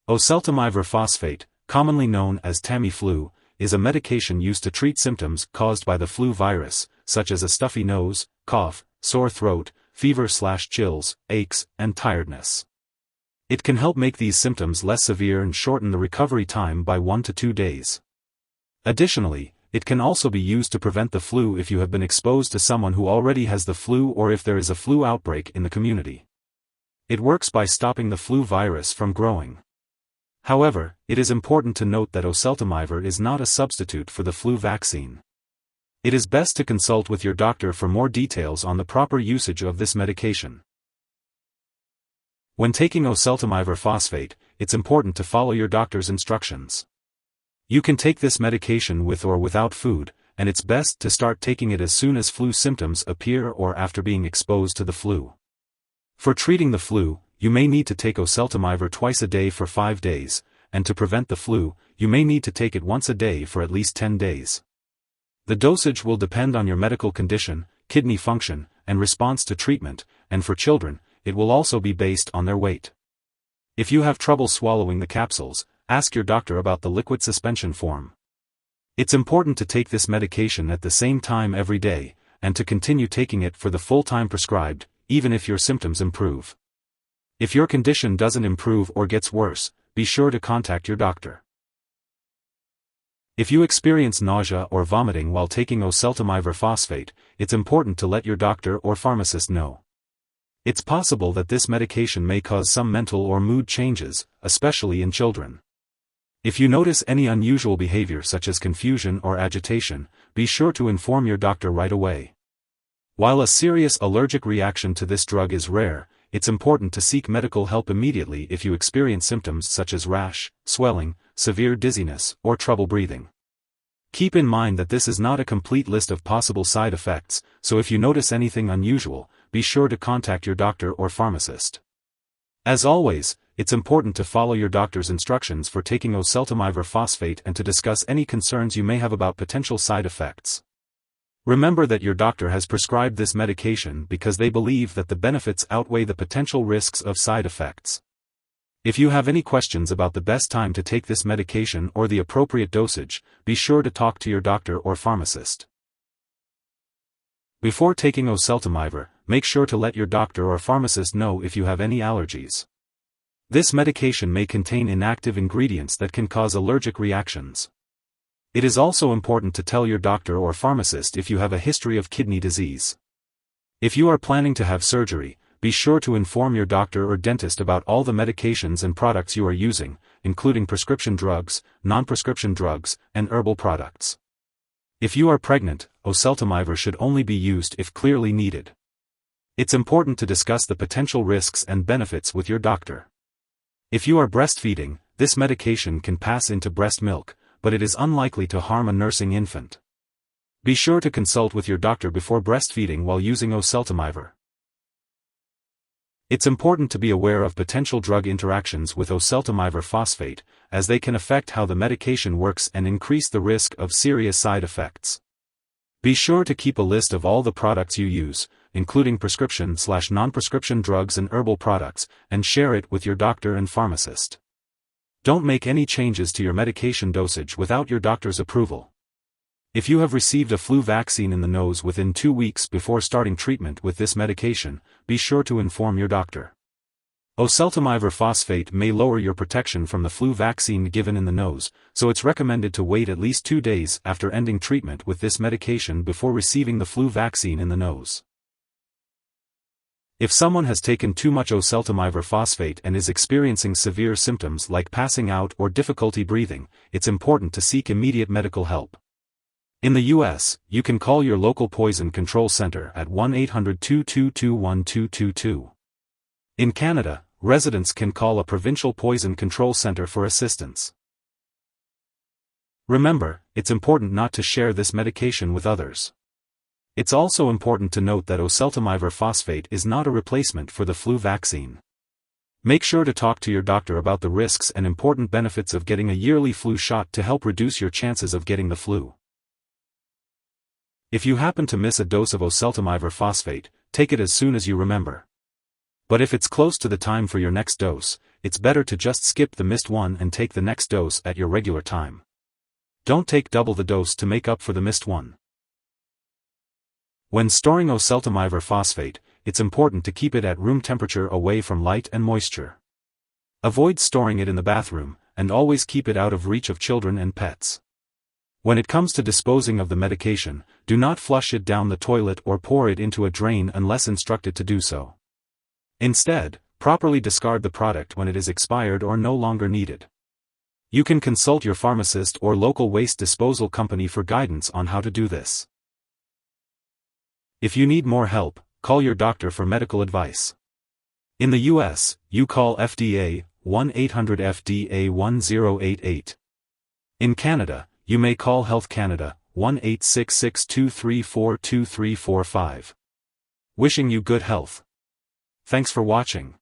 Oseltamivir phosphate, commonly known as Tamiflu, is a medication used to treat symptoms caused by the flu virus, such as a stuffy nose, cough, sore throat, fever/chills, aches, and tiredness. It can help make these symptoms less severe and shorten the recovery time by 1 to 2 days. Additionally, it can also be used to prevent the flu if you have been exposed to someone who already has the flu or if there is a flu outbreak in the community. It works by stopping the flu virus from growing. However, it is important to note that oseltamivir is not a substitute for the flu vaccine. It is best to consult with your doctor for more details on the proper usage of this medication. When taking oseltamivir phosphate, it's important to follow your doctor's instructions. You can take this medication with or without food, and it's best to start taking it as soon as flu symptoms appear or after being exposed to the flu. For treating the flu, you may need to take oseltamivir twice a day for 5 days, and to prevent the flu, you may need to take it once a day for at least 10 days. The dosage will depend on your medical condition, kidney function, and response to treatment, and for children, it will also be based on their weight. If you have trouble swallowing the capsules, ask your doctor about the liquid suspension form. It's important to take this medication at the same time every day, and to continue taking it for the full time prescribed, even if your symptoms improve. If your condition doesn't improve or gets worse, be sure to contact your doctor. If you experience nausea or vomiting while taking oseltamivir phosphate, it's important to let your doctor or pharmacist know. It's possible that this medication may cause some mental or mood changes, especially in children. If you notice any unusual behavior such as confusion or agitation, be sure to inform your doctor right away. While a serious allergic reaction to this drug is rare, it's important to seek medical help immediately if you experience symptoms such as rash, swelling, severe dizziness, or trouble breathing. Keep in mind that this is not a complete list of possible side effects, so if you notice anything unusual, be sure to contact your doctor or pharmacist. As always, it's important to follow your doctor's instructions for taking oseltamivir phosphate and to discuss any concerns you may have about potential side effects. Remember that your doctor has prescribed this medication because they believe that the benefits outweigh the potential risks of side effects. If you have any questions about the best time to take this medication or the appropriate dosage, be sure to talk to your doctor or pharmacist. Before taking oseltamivir, make sure to let your doctor or pharmacist know if you have any allergies. This medication may contain inactive ingredients that can cause allergic reactions. It is also important to tell your doctor or pharmacist if you have a history of kidney disease. If you are planning to have surgery, be sure to inform your doctor or dentist about all the medications and products you are using, including prescription drugs, non-prescription drugs, and herbal products. If you are pregnant, oseltamivir should only be used if clearly needed. It's important to discuss the potential risks and benefits with your doctor. If you are breastfeeding, this medication can pass into breast milk, but it is unlikely to harm a nursing infant. Be sure to consult with your doctor before breastfeeding while using oseltamivir. It's important to be aware of potential drug interactions with oseltamivir phosphate, as they can affect how the medication works and increase the risk of serious side effects. Be sure to keep a list of all the products you use, including prescription/non-prescription drugs and herbal products, and share it with your doctor and pharmacist. Don't make any changes to your medication dosage without your doctor's approval. If you have received a flu vaccine in the nose within 2 weeks before starting treatment with this medication, be sure to inform your doctor. Oseltamivir phosphate may lower your protection from the flu vaccine given in the nose, so it's recommended to wait at least 2 days after ending treatment with this medication before receiving the flu vaccine in the nose. If someone has taken too much oseltamivir phosphate and is experiencing severe symptoms like passing out or difficulty breathing, it's important to seek immediate medical help. In the U.S., you can call your local poison control center at 1-800-222-1222. In Canada, residents can call a provincial poison control center for assistance. Remember, it's important not to share this medication with others. It's also important to note that oseltamivir phosphate is not a replacement for the flu vaccine. Make sure to talk to your doctor about the risks and important benefits of getting a yearly flu shot to help reduce your chances of getting the flu. If you happen to miss a dose of oseltamivir phosphate, take it as soon as you remember. But if it's close to the time for your next dose, it's better to just skip the missed one and take the next dose at your regular time. Don't take double the dose to make up for the missed one. When storing oseltamivir phosphate, it's important to keep it at room temperature away from light and moisture. Avoid storing it in the bathroom, and always keep it out of reach of children and pets. When it comes to disposing of the medication, do not flush it down the toilet or pour it into a drain unless instructed to do so. Instead, properly discard the product when it is expired or no longer needed. You can consult your pharmacist or local waste disposal company for guidance on how to do this. If you need more help, call your doctor for medical advice. In the US, you call FDA 1-800-FDA-1088. In Canada, you may call Health Canada 1-866-234-2345. Wishing you good health. Thanks for watching.